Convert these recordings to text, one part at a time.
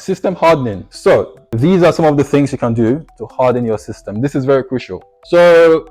System hardening. So these are some of the things you can do to harden your system. This is very crucial. So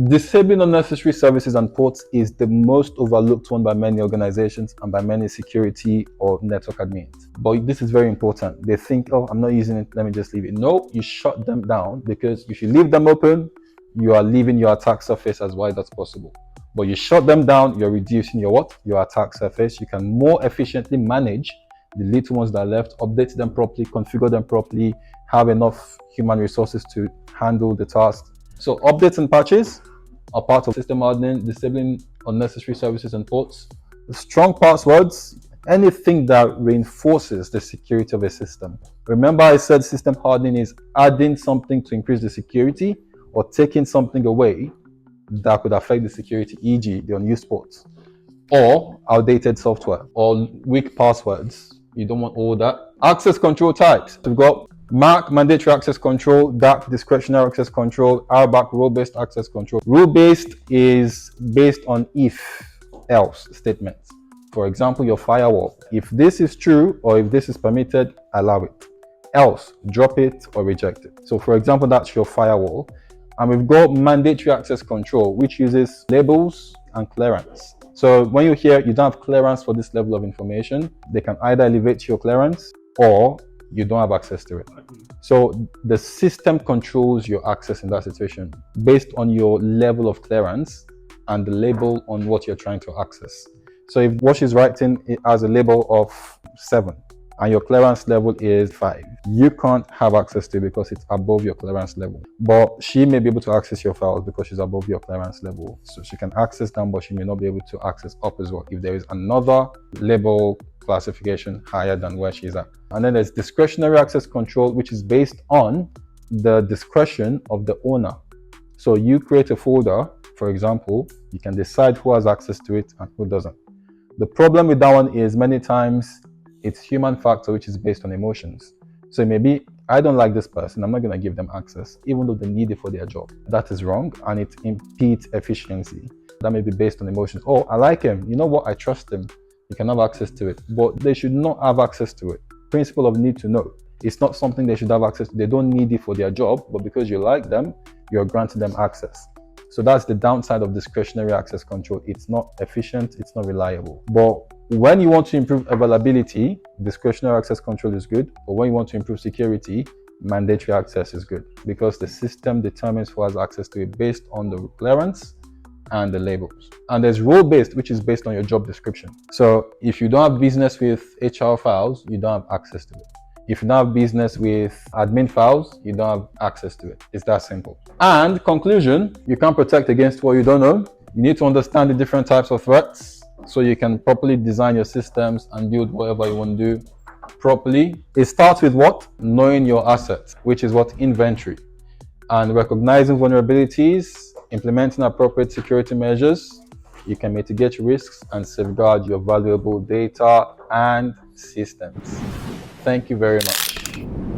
disabling unnecessary services and ports is the most overlooked one by many organizations and by many security or network admins. But this is very important. They think, oh, I'm not using it, let me just leave it. No, you shut them down, because if you leave them open, you are leaving your attack surface as wide as possible. But you shut them down, you're reducing your what? Your attack surface. You can more efficiently manage the little ones that are left, update them properly, configure them properly, have enough human resources to handle the task. So updates and patches are part of system hardening, disabling unnecessary services and ports. Strong passwords, anything that reinforces the security of a system. Remember I said system hardening is adding something to increase the security or taking something away that could affect the security, e.g. the unused ports, or outdated software, or weak passwords. You don't want all that. Access control types. We've got MAC, mandatory access control, DAC, discretionary access control, RBAC, role-based access control. Rule-based is based on if-else statements. For example, your firewall. If this is true or if this is permitted, allow it. Else, drop it or reject it. So for example, that's your firewall. And we've got mandatory access control, which uses labels and clearance. So when you hear you don't have clearance for this level of information, they can either elevate your clearance or you don't have access to it. So the system controls your access in that situation based on your level of clearance and the label on what you're trying to access. So if what she's writing it has a label of 7 and your clearance level is 5, you can't have access to it because it's above your clearance level. But she may be able to access your files because she's above your clearance level. So she can access them, but she may not be able to access up as well if there is another label classification higher than where she's at. And then there's discretionary access control, which is based on the discretion of the owner. So you create a folder, for example, you can decide who has access to it and who doesn't. The problem with that one is many times it's human factor, which is based on emotions. So maybe I don't like this person, I'm not going to give them access, even though they need it for their job. That is wrong and it impedes efficiency. That may be based on emotions. Oh, I like him. You know what? I trust him. You can have access to it, but they should not have access to it. Principle of need to know. It's not something they should have access to. They don't need it for their job, but because you like them, you're granting them access. So that's the downside of discretionary access control. It's not efficient, it's not reliable. But when you want to improve availability, discretionary access control is good. But when you want to improve security, mandatory access is good because the system determines who has access to it based on the clearance and the labels. And there's role-based, which is based on your job description. So if you don't have business with HR files, you don't have access to it. If you don't have business with admin files, you don't have access to it. It's that simple. And conclusion, you can't protect against what you don't know. You need to understand the different types of threats so you can properly design your systems and build whatever you want to do properly. It starts with what? Knowing your assets, which is what? Inventory. And recognizing vulnerabilities, implementing appropriate security measures, you can mitigate risks and safeguard your valuable data and systems. Thank you very much.